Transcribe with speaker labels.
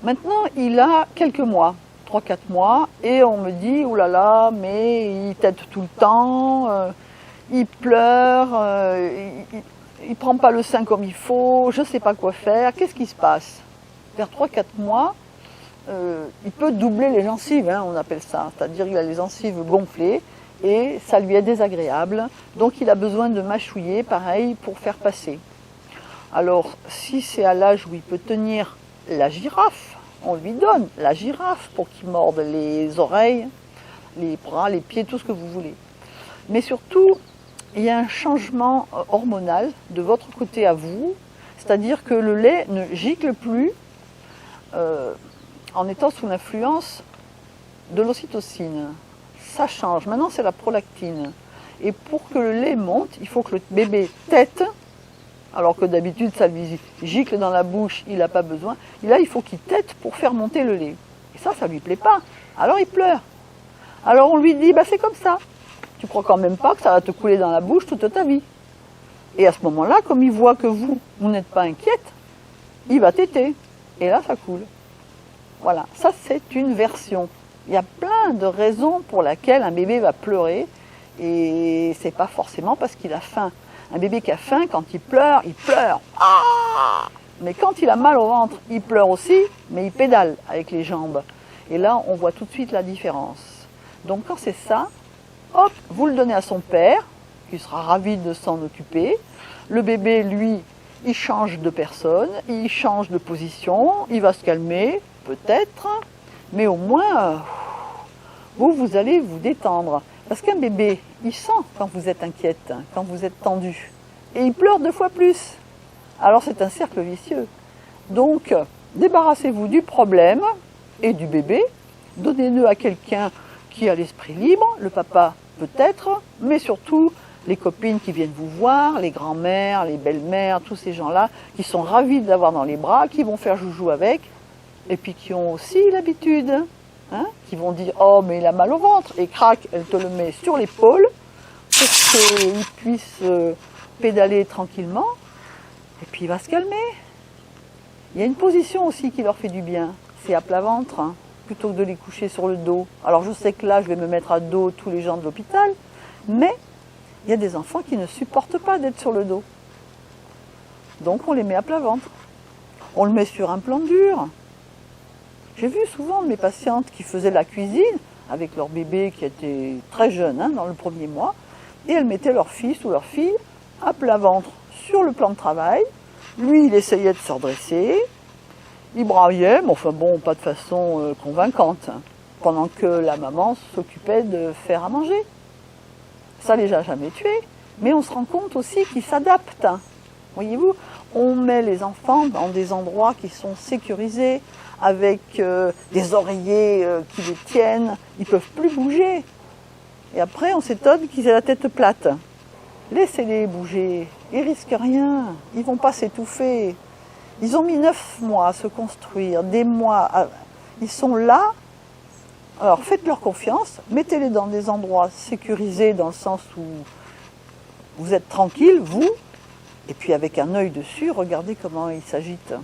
Speaker 1: Maintenant, il a quelques mois, 3-4 mois, et on me dit, oh là là, mais il tète tout le temps, il pleure, il prend pas le sein comme il faut, je ne sais pas quoi faire, qu'est-ce qui se passe? Vers 3-4 mois, il peut doubler les gencives, hein, on appelle ça, c'est-à-dire qu'il a les gencives gonflées, et ça lui est désagréable, donc il a besoin de mâchouiller, pareil, pour faire passer. Alors, si c'est à l'âge où il peut tenir la girafe, on lui donne la girafe pour qu'il morde les oreilles, les bras, les pieds, tout ce que vous voulez. Mais surtout, il y a un changement hormonal de votre côté à vous, c'est-à-dire que le lait ne gicle plus en étant sous l'influence de l'ocytocine. Ça change, maintenant c'est la prolactine. Et pour que le lait monte, il faut que le bébé tète, alors que d'habitude ça lui gicle dans la bouche, il n'a pas besoin. Et là il faut qu'il tète pour faire monter le lait. Et ça ne lui plaît pas. Alors il pleure. Alors on lui dit, bah, c'est comme ça. Tu crois quand même pas que ça va te couler dans la bouche toute ta vie. Et à ce moment-là, comme il voit que vous n'êtes pas inquiète, il va téter. Et là ça coule. Voilà, ça c'est une version. Il y a plein de raisons pour lesquelles un bébé va pleurer. Et c'est pas forcément parce qu'il a faim. Un bébé qui a faim, quand il pleure, il pleure. Ah, mais quand il a mal au ventre, il pleure aussi, mais il pédale avec les jambes. Et là, on voit tout de suite la différence. Donc quand c'est ça, hop, vous le donnez à son père, qui sera ravi de s'en occuper. Le bébé, lui, il change de personne, il change de position, il va se calmer, peut-être, mais au moins, vous allez vous détendre. Parce qu'un bébé, il sent quand vous êtes inquiète, quand vous êtes tendue. Et il pleure 2 fois plus. Alors c'est un cercle vicieux. Donc, débarrassez-vous du problème et du bébé. Donnez-le à quelqu'un qui a l'esprit libre, le papa peut-être, mais surtout les copines qui viennent vous voir, les grands-mères, les belles-mères, tous ces gens-là qui sont ravis de l'avoir dans les bras, qui vont faire joujou avec, et puis qui ont aussi l'habitude. Hein, qui vont dire « Oh, mais il a mal au ventre » et crac, elle te le met sur l'épaule pour qu'il puisse pédaler tranquillement et puis il va se calmer. Il y a une position aussi qui leur fait du bien, c'est à plat ventre, hein, plutôt que de les coucher sur le dos. Alors je sais que là, je vais me mettre à dos tous les gens de l'hôpital, mais il y a des enfants qui ne supportent pas d'être sur le dos. Donc on les met à plat ventre. On le met sur un plan dur. J'ai vu souvent mes patientes qui faisaient la cuisine avec leur bébé qui était très jeune, hein, dans le 1er mois, et elles mettaient leur fils ou leur fille à plat ventre sur le plan de travail. Lui, il essayait de se redresser, il braillait, mais enfin bon, pas de façon convaincante, hein, pendant que la maman s'occupait de faire à manger. Ça les a jamais tués, mais on se rend compte aussi qu'ils s'adaptent. Hein. Voyez-vous, on met les enfants dans des endroits qui sont sécurisés, avec des oreillers qui les tiennent, ils ne peuvent plus bouger. Et après, on s'étonne qu'ils aient la tête plate. Laissez-les bouger, ils risquent rien, ils ne vont pas s'étouffer. Ils ont mis 9 mois à se construire, des mois, ils sont là. Alors faites-leur confiance, mettez-les dans des endroits sécurisés dans le sens où vous êtes tranquille, vous, et puis avec un œil dessus, regardez comment ils s'agitent.